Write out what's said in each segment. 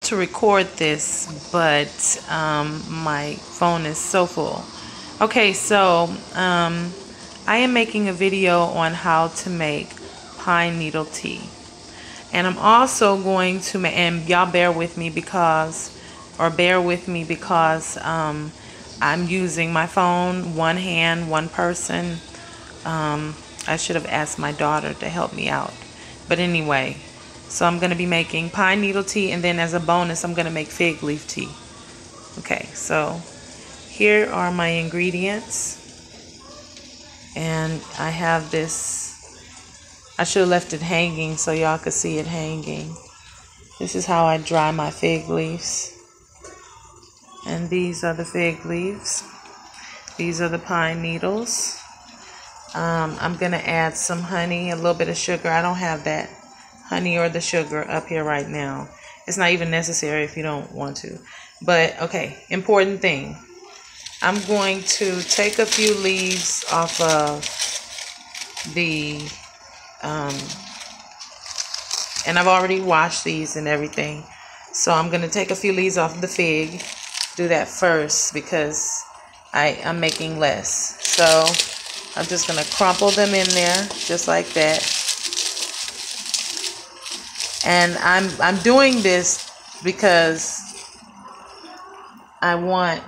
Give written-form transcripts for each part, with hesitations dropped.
to record this, but my phone is so full. Okay, so I am making a video on how to make pine needle tea. And I'm also going to, and y'all bear with me because I'm using my phone, one hand, one person. I should have asked my daughter to help me out. But anyway, so I'm going to be making pine needle tea, and then as a bonus, I'm going to make fig leaf tea. Okay, so here are my ingredients. And I have this, I should have left it hanging so y'all could see it hanging. This is how I dry my fig leaves. And these are the fig leaves. These are the pine needles. I'm going to add some honey, a little bit of sugar. I don't have that honey or the sugar up here right now. It's not even necessary if you don't want to. But, okay, important thing. I'm going to take a few leaves off of the, and I've already washed these and everything. So I'm going to take a few leaves off of the fig. Do that first because I'm making less. So I'm just going to crumple them in there just like that. And I'm doing this because I want,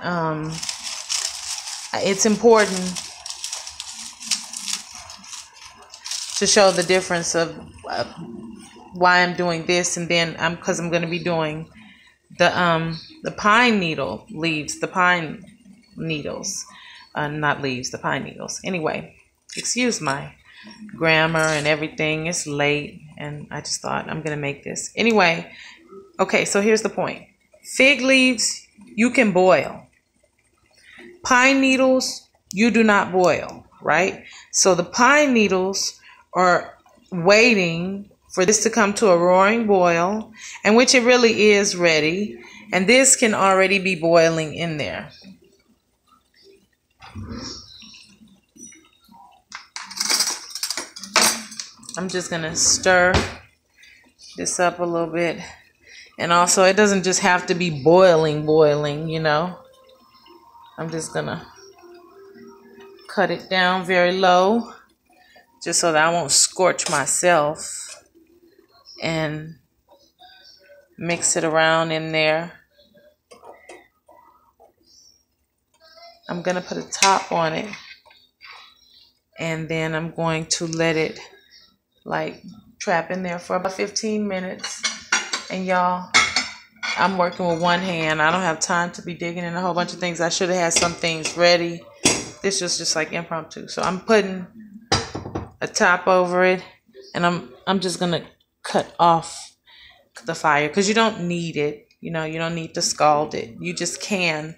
it's important to show the difference of why I'm doing this, and then because I'm going to be doing the pine needle leaves, the pine needles, not leaves, the pine needles. Anyway, excuse my grammar and everything. It's late, and I just thought I'm going to make this. Anyway, okay, so here's the point. Fig leaves, you can boil. Pine needles, you do not boil, right? So the pine needles are waiting for this to come to a roaring boil, and which it really is ready. And this can already be boiling in there. I'm just going to stir this up a little bit. And also, it doesn't just have to be boiling, you know. I'm just going to cut it down very low, just so that I won't scorch myself, and mix it around in there. I'm going to put a top on it, and then I'm going to let it like trap in there for about 15 minutes. And y'all, I'm working with one hand. I don't have time to be digging in a whole bunch of things. I should have had some things ready. This was just like impromptu. So I'm putting a top over it, and I'm just gonna cut off the fire because you don't need it. You know, you don't need to scald it. You just can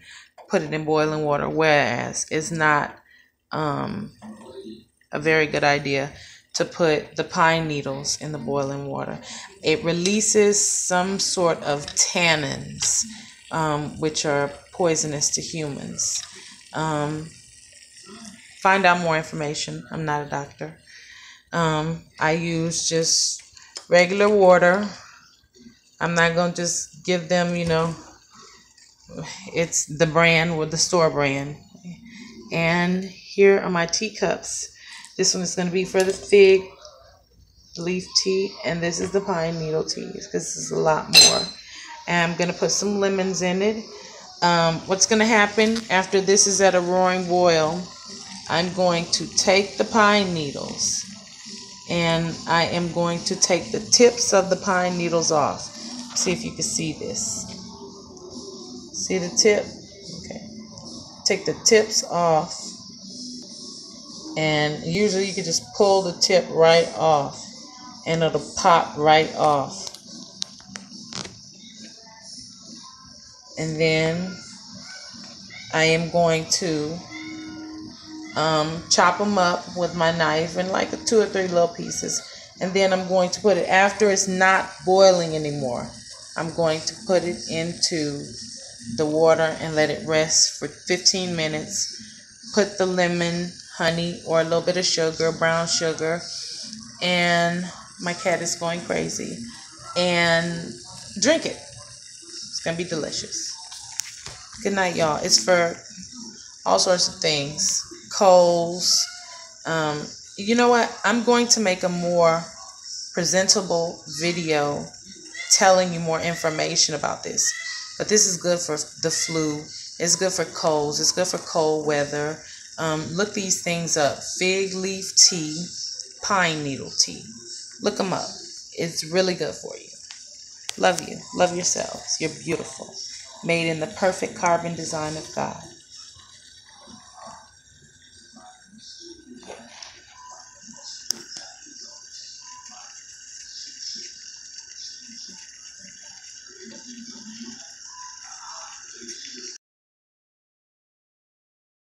put it in boiling water, whereas it's not a very good idea to put the pine needles in the boiling water. It releases some sort of tannins, which are poisonous to humans. Find out more information. I'm not a doctor. I use just regular water. I'm not going to just give them, you know, it's the brand or the store brand. And here are my teacups. This one is going to be for the fig leaf tea, and this is the pine needle tea because this is a lot more. And I'm going to put some lemons in it. What's going to happen after this is at a roaring boil, I'm going to take the pine needles, and I am going to take the tips of the pine needles off. See if you can see this. See the tip? Okay. Take the tips off. And usually you can just pull the tip right off, and it'll pop right off. And then I am going to chop them up with my knife in like 2 or 3 little pieces. And then I'm going to put it, after it's not boiling anymore, I'm going to put it into the water and let it rest for 15 minutes. Put the lemon, honey, or a little bit of sugar, brown sugar, and my cat is going crazy, and drink it. gonna be delicious. Good night, y'all. It's for all sorts of things. Colds. You know what? I'm going to make a more presentable video telling you more information about this. But this is good for the flu. It's good for colds. It's good for cold weather. Look these things up. Fig leaf tea, pine needle tea. Look them up. It's really good for you. Love you. Love yourselves. You're beautiful. Made in the perfect carbon design of God.